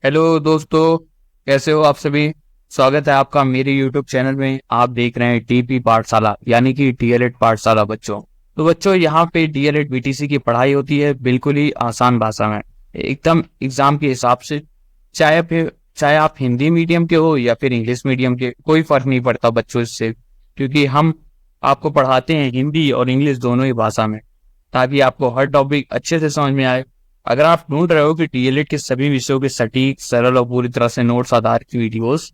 Hello दोस्तों, कैसे हो आप सभी। स्वागत है आपका मेरे YouTube चैनल में। आप देख रहे हैं टीपी पाठशाला यानी कि डीएलएड पाठशाला बच्चों। तो बच्चों यहाँ पे डीएलएड बीटीसी की पढ़ाई होती है बिल्कुल ही आसान भाषा में, एकदम एग्जाम के हिसाब से। चाहे आप हिंदी मीडियम के हो या फिर इंग्लिश मीडियम के, कोई फर्क नहीं पड़ता बच्चों इससे, क्योंकि हम आपको पढ़ाते हैं हिंदी और इंग्लिश दोनों ही भाषा में, ताकि आपको हर टॉपिक अच्छे से समझ में आए। अगर आप ढूंढ रहे हो कि डीएलएड के सभी विषयों के सटीक, सरल और पूरी तरह से नोट्स आधारित की वीडियोस,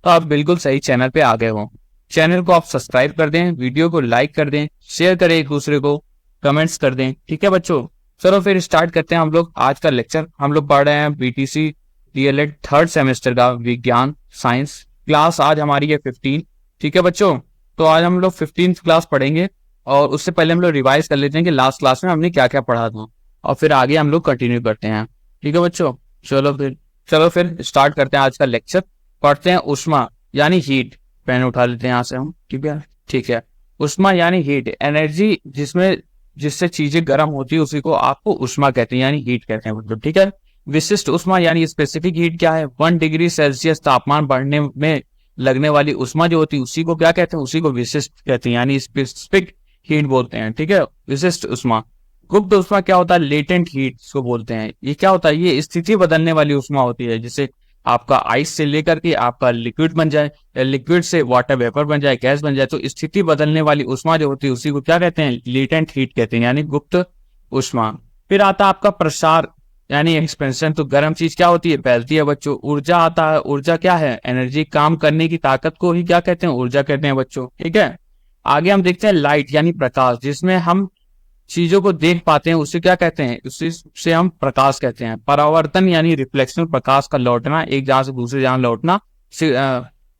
तो आप बिल्कुल सही चैनल पे आ गए हो। चैनल को आप सब्सक्राइब कर दें, वीडियो को लाइक कर दें, शेयर करें एक दूसरे को, कमेंट्स कर दें। ठीक है बच्चों, चलो फिर स्टार्ट करते हैं हम लोग आज का लेक्चर। हम लोग पढ़ रहे हैं बीटीसी डीएलएड थर्ड सेमेस्टर का विज्ञान साइंस क्लास। आज हमारी है 15। ठीक है बच्चों, तो आज हम लोग 15th क्लास पढ़ेंगे। और उससे पहले हम लोग रिवाइज कर लेते हैं कि लास्ट क्लास में हमने क्या क्या पढ़ा था, और फिर आगे हम लोग कंटिन्यू करते हैं। ठीक है बच्चों, चलो फिर स्टार्ट करते हैं आज का लेक्चर। पढ़ते हैं उष्मा यानी हीट। पेन उठा लेते हैं यहाँ से हम। ठीक है। उष्मा यानी हीट, एनर्जी जिससे चीजें गर्म होती है उसी को आपको उष्मा कहते हैं यानी हीट कहते हैं बच्चों। ठीक है। विशिष्ट उष्मा यानी स्पेसिफिक हीट क्या है? 1 डिग्री सेल्सियस तापमान बढ़ने में लगने वाली उष्मा जो होती है उसी को क्या कहते हैं? उसी को विशिष्ट कहते हैं यानी स्पेसिफिक हीट बोलते हैं। ठीक है, विशिष्ट उष्मा। गुप्त उष्मा क्या होता है? लेटेंट हीट इसको बोलते हैं। ये क्या होता है? ये स्थिति बदलने वाली उष्मा होती है, जिसे आपका आइस से लेकर के आपका लिक्विड बन जाए, लिक्विड से वाटर वेपर बन जाए, गैस बन जाए। तो स्थिति बदलने वाली उष्मा जो होती है उसी को क्या कहते हैं? लेटेंट हीट कहते हैं यानी गुप्त उष्मा। फिर आता है आपका प्रसार यानी एक्सपेंशन। तो गर्म चीज क्या होती है? फैलती है बच्चों। ऊर्जा आता है। ऊर्जा क्या है? एनर्जी, काम करने की ताकत को ही क्या कहते हैं? ऊर्जा कहते हैं बच्चों। ठीक है। आगे हम देखते हैं लाइट यानी प्रकाश, जिसमें हम चीजों को देख पाते हैं उसे क्या कहते हैं? उसी से हम प्रकाश कहते हैं। परावर्तन यानी रिफ्लेक्शन, प्रकाश का लौटना, एक जगह से दूसरी जगह लौटना।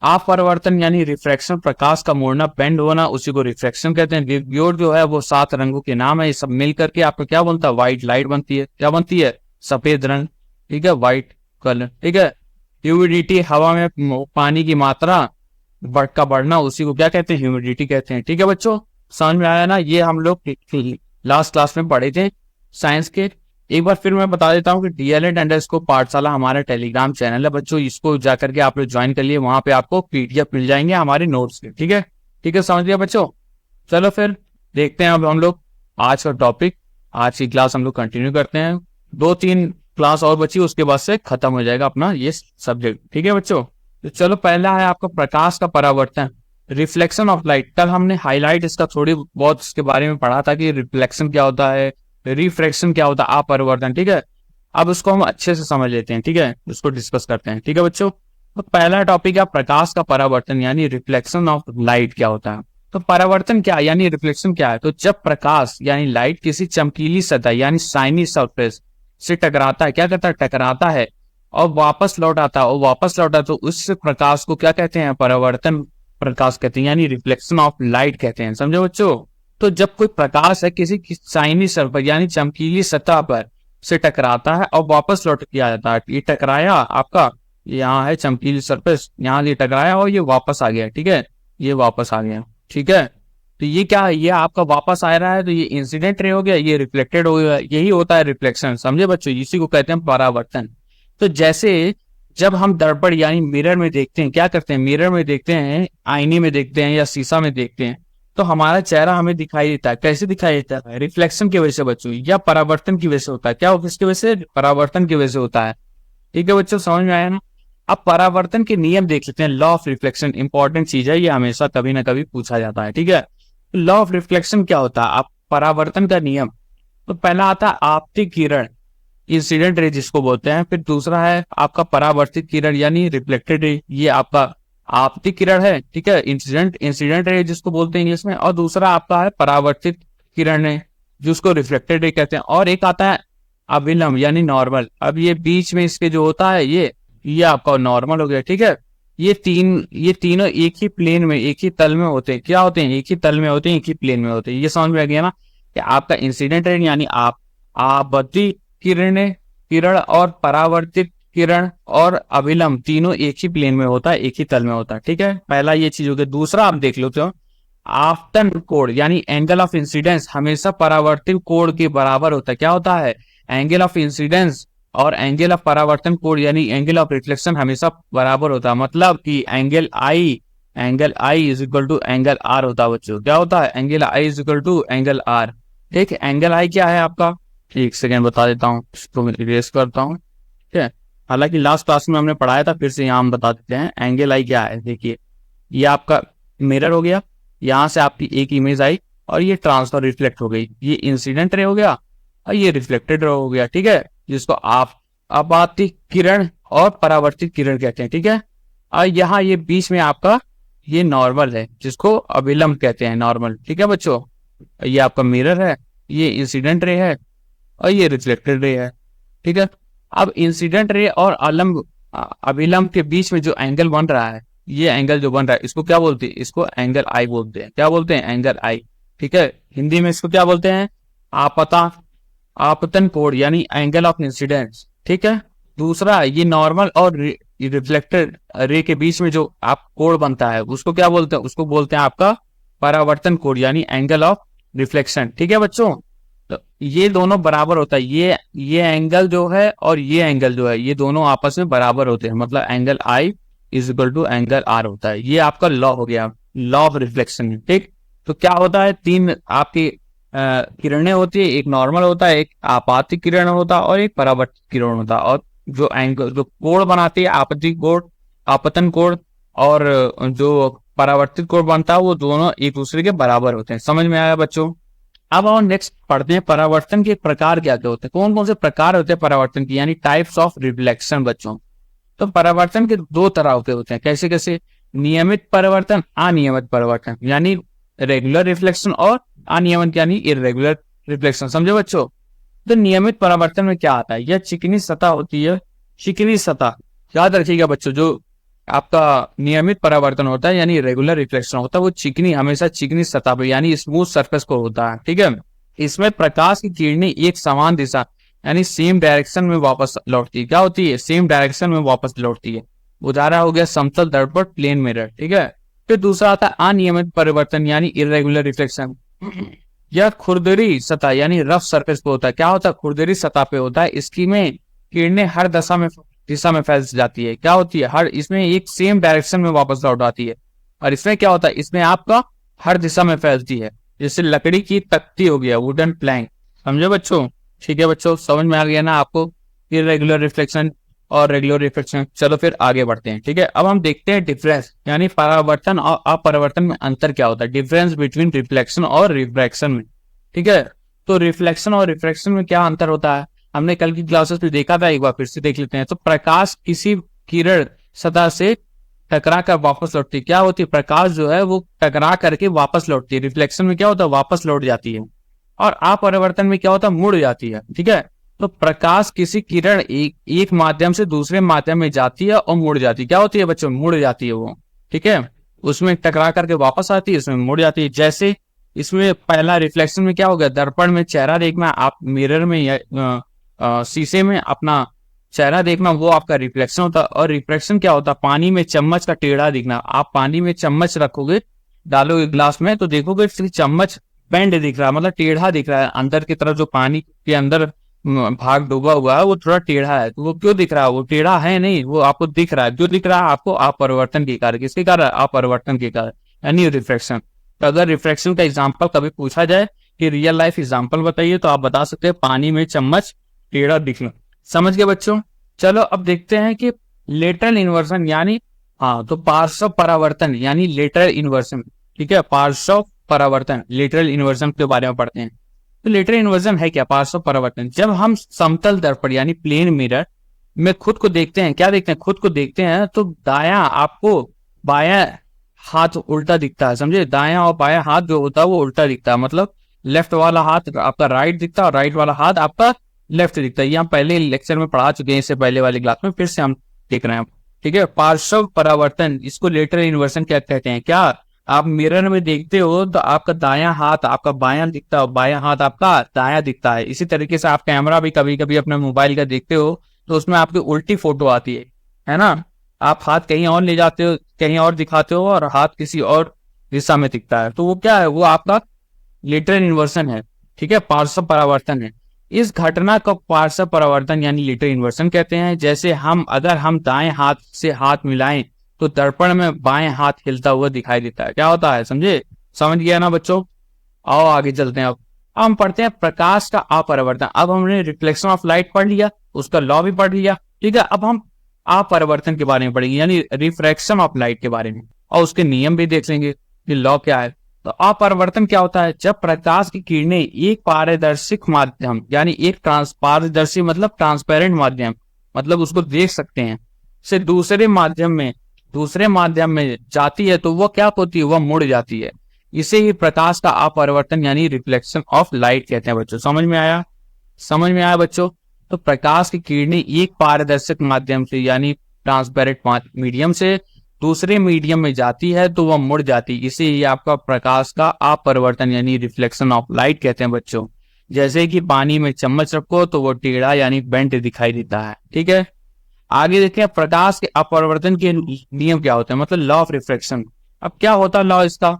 अपरावर्तन यानी रिफ्रैक्शन, प्रकाश का मुड़ना, बेंड होना, उसी को रिफ्रैक्शन कहते हैं। विबग्योर जो है वो 7 रंगों के नाम है। ये सब मिल करके आपको क्या बनता है? व्हाइट लाइट बनती है। क्या बनती है? सफेद रंग। ठीक है, व्हाइट कलर। ठीक है। ह्यूमिडिटी, हवा में पानी की मात्रा का बढ़ना, उसी को क्या कहते हैं? ह्यूमिडिटी कहते हैं। ठीक है बच्चों, समझ में आया ना? ये हम लोग लास्ट क्लास में पढ़े थे साइंस के। एक बार फिर मैं बता देता हूँ कि DLED_SCO पाठशाला हमारा टेलीग्राम चैनल है बच्चों। इसको जाकर के आप लोग ज्वाइन कर लिए, वहां पे आपको PDF मिल जाएंगे हमारे नोट्स के। ठीक है, ठीक है, समझ लिया बच्चों। चलो फिर देखते हैं अब हम लोग आज का टॉपिक। आज की क्लास हम लोग कंटिन्यू करते हैं। 2-3 क्लास और बची, उसके बाद से खत्म हो जाएगा अपना ये सब्जेक्ट। ठीक है बच्चों, तो चलो पहला है आपका प्रकाश का परावर्तन, रिफ्लेक्शन ऑफ लाइट। कल हमने हाईलाइट इसका थोड़ी बहुत इसके बारे में पढ़ा था कि रिफ्लेक्शन क्या होता है, रिफ्रैक्शन क्या होता है, अपरिवर्तन। ठीक है, अब उसको हम अच्छे से समझ लेते हैं। ठीक है, उसको डिस्कस करते हैं। ठीक है बच्चों, तो पहला टॉपिक है प्रकाश का परावर्तन यानी रिफ्लेक्शन ऑफ लाइट क्या होता है। तो परावर्तन क्या है यानी रिफ्लेक्शन क्या है? तो जब प्रकाश यानी लाइट किसी चमकीली सतह यानी शाइनी सरफेस से टकराता है, क्या करता है? टकराता है और वापस लौट आता है, और वापस लौटा तो उस प्रकाश को क्या कहते हैं? परावर्तन प्रकाश कहते हैं यानी रिफ्लेक्शन ऑफ लाइट कहते हैं। समझे बच्चों? तो जब कोई प्रकाश है किसी शाइनी सरफेस यानी चमकीली सतह पर से टकराता है और वापस लौट के आ जाता है। ये टकराया आपका, यहाँ है चमकीली सरफेस, यहाँ ये टकराया और ये वापस आ गया। ठीक है, ये वापस आ गया। ठीक है, तो ये क्या है? ये आपका वापस आ रहा है, तो ये इंसिडेंट रे हो गया, ये रिफ्लेक्टेड हो गया। यही होता है रिफ्लेक्शन। समझे बच्चों? इसी को कहते हैं परावर्तन। तो जैसे जब हम दर्पण यानी मिरर में देखते हैं, क्या करते हैं? मिरर में देखते हैं, आईने में देखते हैं या शीशा में देखते हैं, तो हमारा चेहरा हमें दिखाई देता है। कैसे दिखाई देता है? रिफ्लेक्शन की वजह से बच्चों, या परावर्तन की वजह से होता है। क्या किसकी वजह से? परावर्तन की वजह से होता है। ठीक है बच्चों, समझ में आया ना? अब परावर्तन के नियम देख लेते हैं। लॉ ऑफ रिफ्लेक्शन इंपॉर्टेंट चीज है, ये हमेशा कभी ना कभी पूछा जाता है। ठीक है, लॉ ऑफ रिफ्लेक्शन क्या होता है? आप परावर्तन का नियम, तो पहला आता है आपतित किरण, इंसिडेंट रे जिसको बोलते हैं। फिर दूसरा है आपका परावर्तित किरण यानी रिफ्लेक्टेड रे, ये आपका आपतित किरण है। ठीक है, इंसिडेंट रे जिसको बोलते हैं इंग्लिश में। और दूसरा आपका है परावर्तित किरण है, जिसको रिफ्लेक्टेड रे कहते हैं। और एक आता है अभिलंब यानी नॉर्मल। अब ये बीच में इसके जो होता है ये आपका नॉर्मल हो गया। ठीक है, ये तीनों एक ही प्लेन में, एक ही तल में होते हैं। क्या होते हैं? एक ही तल में होते हैं, एक ही प्लेन में होते हैं। ये समझ में आ गया ना कि आपका इंसिडेंट रे यानी आपत्ति किरण और परावर्तित किरण और अभिलंब तीनों एक ही प्लेन में होता है, एक ही तल में होता है। ठीक है, पहला ये चीज हो गया। दूसरा आप देख लो तो आफ्टन कोण यानी एंगल ऑफ इंसिडेंस हमेशा परावर्तित कोण के बराबर होता है। क्या होता है? एंगल ऑफ इंसिडेंस और एंगल ऑफ परावर्तन कोण यानी एंगल ऑफ रिफ्लेक्शन हमेशा बराबर होता है, मतलब कि angle I is equal to angle R होता है बच्चों। क्या होता है? Angle I is equal to angle R. ठीक है, एंगल आई क्या है आपका? एक सेकेंड बता देता हूँ, इसको मैं इरेज करता हूँ। ठीक है, हालांकि लास्ट क्लास में हमने पढ़ाया था, फिर से यहाँ हम बता देते हैं एंगल आई क्या है। देखिए, ये आपका मिरर हो गया, यहाँ से आपकी एक इमेज आई और ये ट्रांसफर रिफ्लेक्ट हो गई, ये इंसिडेंट रे हो गया और ये रिफ्लेक्टेड रे हो गया। ठीक है, जिसको आप आपातिक किरण और परावर्तित किरण कहते हैं। ठीक है, और यहाँ ये बीच में आपका ये नॉर्मल है, जिसको अभिलंब कहते हैं, नॉर्मल। ठीक है बच्चों, ये आपका मिरर है, ये इंसिडेंट रे है और ये रिफ्लेक्टेड रे है। ठीक है, अब इंसिडेंट रे और अभिलंब के बीच में जो एंगल बन रहा है, ये एंगल जो बन रहा है, इसको क्या बोलते हैं? इसको एंगल आई बोलते हैं। क्या बोलते हैं? एंगल आई। ठीक है, हिंदी में इसको क्या बोलते हैं? आपतन कोण यानी एंगल ऑफ इंसिडेंस। ठीक है, दूसरा ये नॉर्मल और रिफ्लेक्टेड रे के बीच में जो आप कोण बनता है, उसको क्या बोलते हैं? उसको बोलते हैं आपका परावर्तन कोण यानी एंगल ऑफ रिफ्लेक्शन। ठीक है बच्चों, तो ये दोनों बराबर होता है, ये एंगल जो है और ये एंगल जो है, ये दोनों आपस में बराबर होते हैं, मतलब angle I is equal to angle R होता है। ये आपका लॉ हो गया, लॉ ऑफ रिफ्लेक्शन। ठीक, तो क्या होता है? तीन आपकी किरणें होती है, एक नॉर्मल होता है, एक आपातिक किरण होता है और एक परावर्तित किरण होता है। और जो एंगल जो कोण बनाती है, आपतिक कोण, आपतन कोण और जो परावर्तित कोण बनता है, वो दोनों एक दूसरे के बराबर होते हैं। समझ में आया बच्चों? अब और नेक्स्ट पढ़ते हैं परावर्तन के प्रकार क्या क्या होते हैं, कौन कौन से प्रकार होते हैं परावर्तन की, यानी टाइप्स ऑफ रिफ्लेक्शन बच्चों। तो परावर्तन के दो तरह के होते हैं। कैसे कैसे? नियमित परावर्तन, अनियमित परावर्तन, यानी रेगुलर रिफ्लेक्शन और अनियमित यानी इरेगुलर रिफ्लेक्शन। समझे बच्चों? तो नियमित परावर्तन में क्या आता है? यह चिकनी सतह होती है, चिकनी सतह, याद रखिएगा बच्चों। जो आपका नियमित परावर्तन होता है यानी रेगुलर रिफ्लेक्शन होता है, वो चिकनी, हमेशा चिकनी सतह पे यानी स्मूथ सरफेस को होता है। ठीक है, इसमें प्रकाश की किरणें एक समान दिशा यानी सेम डायरेक्शन में वापस लौटती है। क्या होती है? सेम डायरेक्शन में वापस लौटती है। उदाहरण हो गया समतल दर्पण, प्लेन मिरर। ठीक है, फिर दूसरा आता है अनियमित परिवर्तन यानी इरेगुलर रिफ्लेक्शन। यह खुरदरी सतह यानी रफ सरफेस पे होता है। क्या होता है? खुरदरी सतह पे होता है। इसकी में किरणें हर दिशा में फैल जाती है। क्या होती है? हर, इसमें एक सेम डायरेक्शन में वापस लौट आती है। और इसमें क्या होता है? इसमें आपका हर दिशा में फैलती है, जैसे लकड़ी की तख्ती हो गया, वुडन प्लैंक। समझे बच्चों? ठीक है बच्चों, समझ में आ गया ना आपको इरेगुलर रिफ्लेक्शन और रेगुलर रिफ्लेक्शन? चलो फिर आगे बढ़ते हैं। ठीक है, अब हम देखते हैं डिफरेंस, यानी परावर्तन और अपरावर्तन में अंतर क्या होता है, डिफरेंस बिटवीन रिफ्लेक्शन और रिफ्रैक्शन में। ठीक है, तो रिफ्लेक्शन और रिफ्रैक्शन में क्या अंतर होता है, हमने कल की क्लासेस में देखा था, एक बार फिर से देख लेते हैं। तो प्रकाश किसी किरण सतह से टकरा कर वापस लौटती है। क्या होती है? प्रकाश जो है वो टकरा करके वापस लौटती है। रिफ्लेक्शन में क्या होता है? वापस लौट जाती है। और अपरावर्तन में क्या होता है? मुड़ जाती है। ठीक है, तो प्रकाश किसी किरण एक माध्यम से दूसरे माध्यम में जाती है और मुड़ जाती है। क्या होती है बच्चों? मुड़ जाती है वो। ठीक है, उसमें टकरा करके वापस आती है, इसमें मुड़ जाती है। जैसे इसमें पहला रिफ्लेक्शन में क्या हो गया? दर्पण में चेहरा देखना, आप मिरर में या शीशे में अपना चेहरा देखना, वो आपका रिफ्लेक्शन होता है। और रिफ्रैक्शन क्या होता है? पानी में चम्मच का टेढ़ा दिखना। आप पानी में चम्मच रखोगे, डालोगे ग्लास में, तो देखोगे चम्मच बेंड दिख रहा है, मतलब टेढ़ा दिख रहा है। अंदर की तरफ जो पानी के अंदर भाग डूबा हुआ है वो थोड़ा टेढ़ा है। तो वो क्यों दिख रहा है? वो टेढ़ा है नहीं, वो आपको दिख रहा है। क्यों दिख रहा है आपको? अपरिवर्तन के कारण। किसके कारण? अपरिवर्तन के कारण, यानी रिफ्रैक्शन। तो अगर रिफ्रैक्शन का एग्जाम्पल कभी पूछा जाए कि रियल लाइफ एग्जाम्पल बताइए, तो आप बता सकते हैं पानी में चम्मच टेढ़ा दिखना। समझ गए बच्चों? चलो अब देखते हैं कि लेटरल इन्वर्सन यानी, हाँ, तो पार्श्व परावर्तन यानी लेटरल इन्वर्सन। ठीक है, पार्श्व परावर्तन, लेटरल इन्वर्सन के बारे में पढ़ते हैं। तो लेटरल इन्वर्सन है क्या? पार्श्व परावर्तन, जब हम समतल दर्पण यानी प्लेन मिरर में खुद को देखते हैं, क्या देखते हैं? खुद को देखते हैं, तो दायां आपको बायां हाथ उल्टा दिखता है। समझे? दायां और बायां हाथ जो होता है वो उल्टा दिखता है, मतलब लेफ्ट वाला हाथ आपका राइट दिखता है और राइट वाला हाथ आपका लेफ्ट दिखता है। ये हम पहले लेक्चर में पढ़ा चुके हैं, इससे पहले वाली क्लास में, फिर से हम देख रहे हैं। ठीक है, पार्श्व परावर्तन, इसको लेटरल इन्वर्सन क्या कहते हैं? क्या आप मिरर में देखते हो तो आपका दायां हाथ आपका बायां दिखता है, बायां हाथ आपका दायां दिखता है। इसी तरीके से आप कैमरा भी कभी कभी अपने मोबाइल का देखते हो तो उसमें आपकी उल्टी फोटो आती है ना? आप हाथ कहीं और ले जाते हो, कहीं और दिखाते हो, और हाथ किसी और दिशा में दिखता है। तो वो क्या है? वो आपका लेटरल इन्वर्सन है। ठीक है, पार्श्व परावर्तन है। इस घटना को पार्श्व परावर्तन यानी लिटर इन्वर्सन कहते हैं। जैसे अगर हम दाएं हाथ से हाथ मिलाएं तो दर्पण में बाएं हाथ हिलता हुआ दिखाई देता है। क्या होता है, समझे, समझ गया ना बच्चों। आओ आगे चलते हैं। अब हम पढ़ते हैं प्रकाश का अपरावर्तन। अब हमने रिफ्लेक्शन ऑफ लाइट पढ़ लिया, उसका लॉ भी पढ़ लिया, ठीक है। अब हम अपरावर्तन के बारे में पढ़ेंगे यानी रिफ्रैक्शन ऑफ लाइट के बारे में, और उसके नियम भी देख लेंगे कि लॉ क्या है। तो अपरावर्तन क्या होता है, जब प्रकाश की किरणें एक पारदर्शी माध्यम यानी एक पारदर्शी मतलब ट्रांसपेरेंट माध्यम, मतलब उसको देख सकते हैं, से दूसरे माध्यम में जाती है तो वो क्या होती है, वह मुड़ जाती है। इसे ही प्रकाश का अपरावर्तन यानी रिफ्लेक्शन ऑफ लाइट कहते हैं बच्चों। समझ में आया बच्चों। तो प्रकाश की किरणें एक पारदर्शक माध्यम से यानी ट्रांसपेरेंट मीडियम से दूसरे मीडियम में जाती है तो वह मुड़ जाती है। इसे ही आपका प्रकाश का अपरावर्तन यानी रिफ्लेक्शन ऑफ लाइट कहते हैं बच्चों। जैसे कि पानी में चम्मच रखो तो वो टेढ़ा यानी बेंट दिखाई देता है, ठीक है। आगे देखते हैं प्रकाश के अपरावर्तन के नियम क्या होते हैं, मतलब लॉ ऑफ रिफ्रैक्शन। अब क्या होता है लॉ इसका,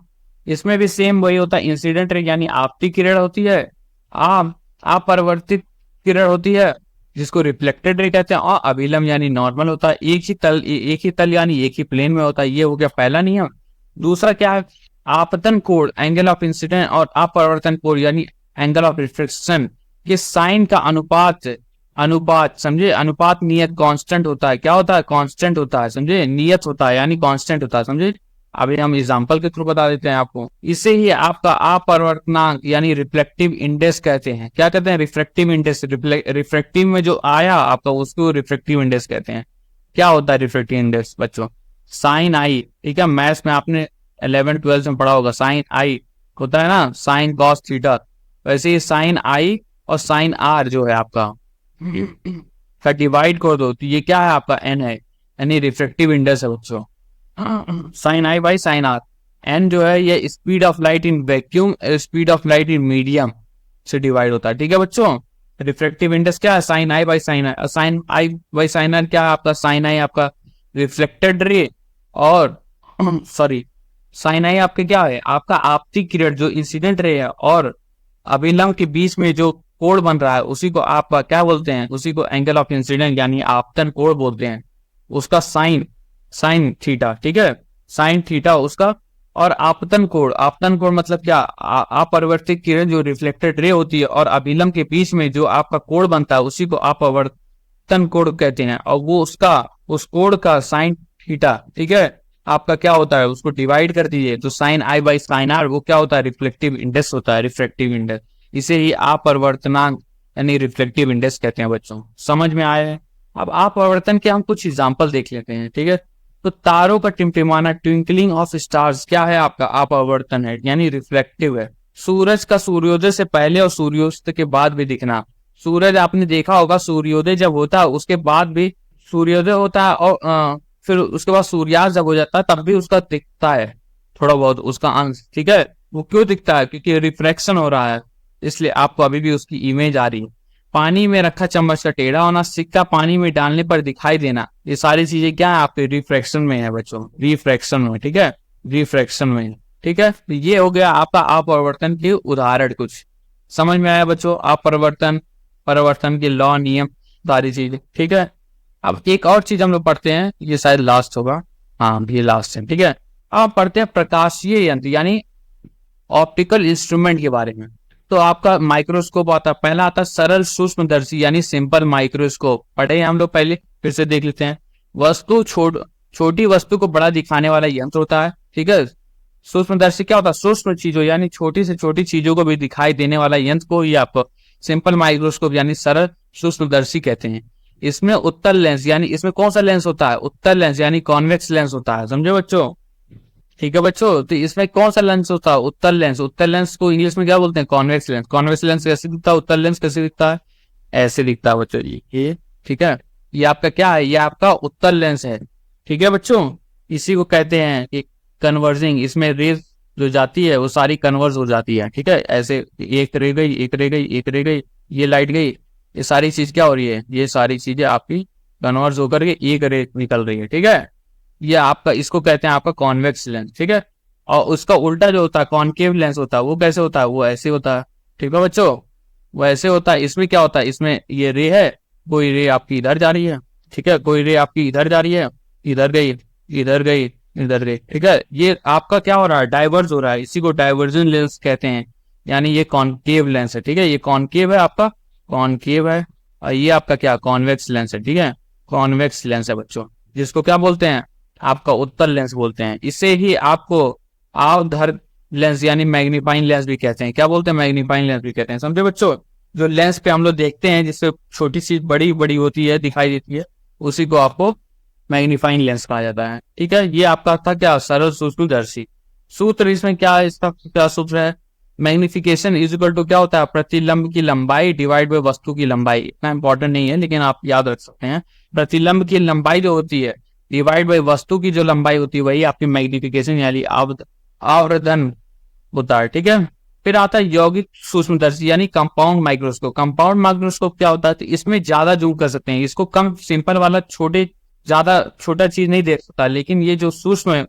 इसमें भी सेम वही होता है, इंसिडेंट रे यानी आपती किरण होती है, अपरिवर्तित किरण होती है जिसको रिफ्लेक्टेड रे कहते हैं, और अभिलंब यानी नॉर्मल होता है। एक ही तल यानी एक ही प्लेन में होता है। ये हो गया पहला नियम। दूसरा क्या है, आपतन कोण एंगल ऑफ इंसिडेंट और अपरिवर्तन कोण यानी एंगल ऑफ रिफ्लेक्शन के साइन का अनुपात समझे, अनुपात नियत कांस्टेंट होता है। क्या होता है, कांस्टेंट होता है, समझे, नियत होता है यानी कांस्टेंट होता है, समझे। अभी हम एग्जांपल के थ्रू बता देते हैं आपको। इसे ही आपका अपवर्तनांक यानी रिफ्लेक्टिव इंडेक्स कहते हैं। क्या कहते हैं, रिफ्लेक्टिव इंडेक्स। रिफ्लेक्टिव में जो आया आपका उसको रिफ्लेक्टिव इंडेक्स कहते हैं। क्या होता है रिफ्लेक्टिव इंडेक्स बच्चों, साइन आई, ठीक है। मैथ्स में आपने 11 12 में पढ़ा होगा, साइन आई होता है ना, साइन कॉस थीटा। वैसे ही साइन आई और साइन आर जो है आपका का डिवाइड कर दो तो ये क्या है आपका एन है, यानी रिफ्लेक्टिव इंडेक्स है बच्चों। Sine I by sine R. N जो है ये speed of light in vacuum, speed of light in medium से डिवाइड होता है, ठीक है बच्चों। रिफ्लेक्टिव इंडेक्स क्या है, sine I by sine R. Sine I by sine R क्या है आपका, साइन आई आपका रिफ्लेक्टेड रे और सॉरी साइन आई आपके क्या है, आपका आपती किरण जो इंसिडेंट रे है और अभिलंब के बीच में जो कोण बन रहा है उसी को आप क्या बोलते हैं, उसी को एंगल ऑफ इंसिडेंट यानी आपतन कोण बोलते हैं। उसका साइन थीटा, ठीक है, साइन थीटा उसका। और आपतन कोण मतलब क्या, अपरिवर्तित किरण जो रिफ्लेक्टेड रे होती है और अभिलंब के बीच में जो आपका कोण बनता है उसी को अपवर्तन कोण कहते हैं। और वो उस कोण का साइन थीटा, ठीक है, आपका क्या होता है, उसको डिवाइड कर दीजिए तो sine I by sine R वो क्या होता है, रिफ्लेक्टिव इंडेक्स होता है, रिफ्लेक्टिव इंडेक्स। इसे ही अपवर्तनांक यानी रिफ्लेक्टिव इंडेक्स कहते हैं बच्चों। समझ में आया है। अब अपवर्तन के हम कुछ एग्जांपल देख लेते हैं, ठीक है। तो तारों का टिमटिमाना, ट्विंकलिंग ऑफ स्टार्स क्या है आपका, अपवर्तन है यानी रिफ्लेक्टिव है। सूरज का सूर्योदय से पहले और सूर्यास्त के बाद भी दिखना। सूरज आपने देखा होगा सूर्योदय जब होता है उसके बाद भी सूर्योदय होता है और फिर उसके बाद सूर्यास्त जब हो जाता है तब भी उसका दिखता है थोड़ा बहुत उसका अंश, ठीक है। वो क्यों दिखता है, क्योंकि रिफ्रैक्शन हो रहा है, इसलिए आपको अभी भी उसकी इमेज आ रही है। पानी में रखा चम्मच का टेढ़ा होना, सिक्का पानी में डालने पर दिखाई देना, ये सारी चीजें क्या है आपके रिफ्रैक्शन में है बच्चों, रिफ्रैक्शन में, ठीक है, रिफ्रैक्शन में, ठीक है। तो ये हो गया आपका अपवर्तन के उदाहरण कुछ। समझ में आया बच्चों, अपवर्तन के लॉ, नियम, सारी चीजें, ठीक है। अब एक और चीज हम लोग पढ़ते हैं, ये शायद लास्ट होगा, हाँ ये लास्ट है, ठीक है। अब पढ़ते हैं प्रकाशीय यंत्र यानी ऑप्टिकल इंस्ट्रूमेंट के बारे में। तो आपका माइक्रोस्कोप आता है, पहला आता है सरल सूक्ष्मदर्शी यानी सिंपल माइक्रोस्कोप, पढ़े हम लोग पहले, फिर से देख लेते हैं। छोटी वस्तु को बड़ा दिखाने वाला यंत्र होता है, ठीक है। सूक्ष्मदर्शी क्या होता है, सूक्ष्म चीजों यानी छोटी से छोटी चीजों को भी दिखाई देने वाला यंत्र को ही आपको सिंपल माइक्रोस्कोप यानी सरल सूक्ष्मदर्शी कहते हैं। इसमें उत्तल लेंस यानी इसमें कौन सा लेंस होता है, उत्तल लेंस यानी कॉन्वेक्स लेंस होता है, समझे बच्चों, ठीक है बच्चों। तो इसमें कौन सा लेंस होता है, उत्तल लेंस। उत्तल लेंस को इंग्लिश में क्या बोलते हैं, कॉन्वेक्स लेंस। कॉन्वेक्स लेंस कैसे दिखता है, उत्तल लेंस कैसे दिखता है, ऐसे दिखता है बच्चों जी, ये ठीक है। ये आपका क्या है, ये आपका उत्तल लेंस है, ठीक है बच्चों। इसी को कहते हैं कि कन्वर्जिंग, इसमें रेज जो जाती है वो सारी कन्वर्ज हो जाती है, ठीक है। ऐसे एक रह गई, एक रह गई, एक रह गई, ये लाइट गई, ये सारी चीज क्या हो रही है, ये सारी चीजें आपकी कन्वर्ज होकर के एक रे निकल रही है, ठीक है। ये आपका, इसको कहते हैं आपका कॉन्वेक्स लेंस, ठीक है। और उसका उल्टा जो होता है कॉनकेव लेंस होता है, वो कैसे होता है, वो ऐसे होता है, ठीक है बच्चों। वो ऐसे होता है। इसमें क्या होता है, इसमें ये रे है, कोई रे आपकी इधर जा रही है, ठीक है, कोई रे आपकी इधर जा रही है, इधर गई, इधर गई, इधर गई, ठीक है। ये आपका क्या हो रहा है, डाइवर्ज हो रहा है, इसी को डाइवर्जन लेंस कहते हैं, यानी ये कॉनकेव लेंस है, ठीक है, ये कॉनकेव है आपका, कॉनकेव है। और ये आपका क्या, कॉन्वेक्स लेंस है, ठीक है, कॉन्वेक्स लेंस है बच्चों, जिसको क्या बोलते हैं, आपका उत्तल लेंस बोलते हैं। इसे ही आपको आवधर लेंस यानी मैग्नीफाइंग लेंस भी कहते हैं। क्या बोलते हैं, मैग्नीफाइंग लेंस भी कहते हैं, समझे बच्चों। जो लेंस पे हम लोग देखते हैं जिससे छोटी सी बड़ी बड़ी होती है, दिखाई देती है, उसी को आपको मैग्नीफाइंग लेंस कहा जाता है, ठीक है। ये आपका था क्या, सरल सूक्ष्मदर्शी। सूत्र इसमें क्या है, इसका क्या सूत्र है, मैग्निफिकेशन इज इक्वल टू क्या होता है, प्रतिलंब की लंबाई डिवाइड बाय वस्तु की लंबाई। इतना इंपॉर्टेंट नहीं है लेकिन आप याद रख सकते हैं, प्रतिलंब की लंबाई जो होती है डिवाइड बाय वस्तु की जो लंबाई होती है वही आपकी मैग्निफिकेशन यानी आवर्धन होता है, ठीक है। फिर आता है यौगिक सूक्ष्मदर्शी यानी कंपाउंड माइक्रोस्कोप। कंपाउंड माइक्रोस्कोप क्या होता है, तो इसमें ज्यादा जूम कर सकते हैं, इसको कम, सिंपल वाला छोटे ज्यादा छोटा चीज नहीं देख सकता, लेकिन ये जो सूक्ष्म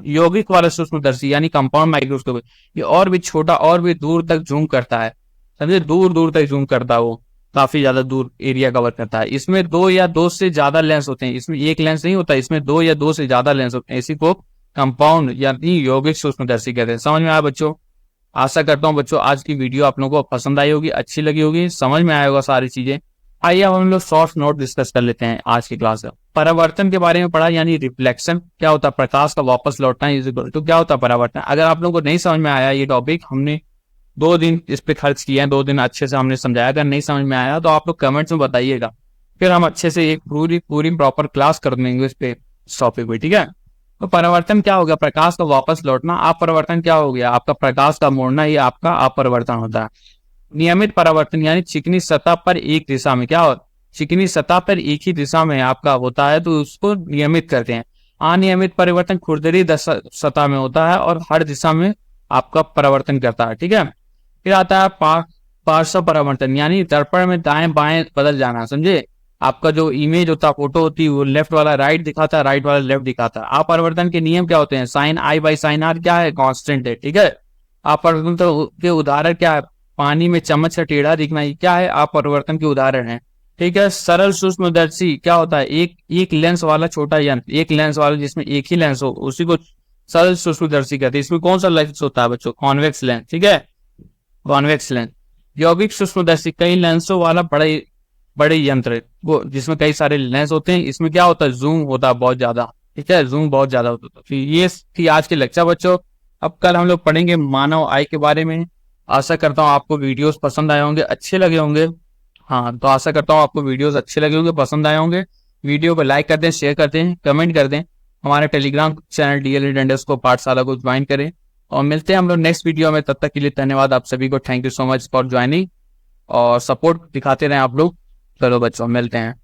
यौगिक वाला सूक्ष्मदर्शी यानी कंपाउंड माइक्रोस्कोप, ये और भी छोटा और भी दूर तक जूम करता है, समझे, दूर दूर तक जूम करता है, वो काफी ज्यादा दूर एरिया कवर करता है। इसमें दो या दो से ज्यादा लेंस होते हैं, इसमें एक लेंस नहीं होता, इसमें दो या दो से ज्यादा लेंस होते हैं, इसी को कंपाउंड यानी यौगिक सूक्ष्मदर्शी कहते हैं। समझ में आया बच्चों। आशा करता हूँ बच्चों आज की वीडियो आप लोगों को पसंद आई होगी, अच्छी लगी होगी, समझ में आया होगा सारी चीजें। आइए अब हम लोग शॉर्ट नोट डिस्कस कर लेते हैं आज की क्लास में। परावर्तन के बारे में पढ़ा, यानी रिफ्लेक्शन क्या होता है, प्रकाश का वापस लौटना इज इक्वल टू क्या होता है, परावर्तन। अगर आप लोगों को नहीं समझ में आया ये टॉपिक, हमने 2 दिन इस पे खर्च किए हैं, 2 दिन अच्छे से हमने समझाया, अगर नहीं समझ में आया तो आप लोग कमेंट्स में बताइएगा, फिर हम अच्छे से एक पूरी पूरी प्रॉपर क्लास कर देंगे इस पे, इस टॉपिक पे, ठीक है। तो परावर्तन क्या हो गया, प्रकाश का वापस लौटना। अपरिवर्तन क्या हो गया, आपका प्रकाश का मोड़ना, ये आपका अपरिवर्तन होता है। नियमित परावर्तन यानी चिकनी सतह पर एक दिशा में क्या हो, चिकनी सतह पर एक ही दिशा में आपका होता है तो उसको नियमित करते हैं। अनियमित परिवर्तन खुरदरी सतह में होता है और हर दिशा में आपका परिवर्तन करता है, ठीक है। फिर आता है पार्श्व परावर्तन यानी दर्पण में दाएं बाएं बदल जाना, समझे। आपका जो इमेज होता है, फोटो होती है, वो लेफ्ट वाला राइट दिखाता है, राइट वाला लेफ्ट दिखाता है। अपरिवर्तन के नियम क्या होते हैं, sine I by sine R क्या है, कांस्टेंट है, ठीक है। अपरिवर्तन के उदाहरण क्या है, पानी में चम्मच का टेढ़ा दिखना, ये क्या है, अपरिवर्तन के उदाहरण है, ठीक है। सरल सूक्ष्मदर्शी क्या होता है, एक लेंस वाला छोटा यंत्र, एक लेंस वाला जिसमें एक ही लेंस हो, उसी को सरल सूक्ष्मदर्शी कहते हैं। इसमें कौन सा लेंस होता है बच्चों, कॉन्वेक्स लेंस, ठीक है, कॉन्वेक्स लेंस। यौगिक सूक्ष्मदर्शी कई लेंसों वाला बड़े बड़े यंत्र, वो जिसमें कई सारे लेंस होते हैं, इसमें क्या होता है, जूम होता है बहुत ज्यादा, ठीक है, जूम बहुत ज्यादा होता है। फिर ये थी आज की लेक्चर बच्चों। अब कल हम लोग पढ़ेंगे मानव आय के बारे में। आशा करता हूँ आपको वीडियोस पसंद आए होंगे, अच्छे लगे होंगे। हाँ, तो आशा करता हूँ आपको वीडियोस अच्छे लगे होंगे, पसंद आए होंगे। वीडियो को लाइक कर दें, शेयर कर दें, कमेंट कर दें। हमारे टेलीग्राम चैनल DLED पाठशाला को ज्वाइन करें और मिलते हैं हम लोग नेक्स्ट वीडियो में। तब तक के लिए धन्यवाद आप सभी को, thank you so much for joining और सपोर्ट दिखाते रहें आप लोग। चलो बच्चों, मिलते हैं।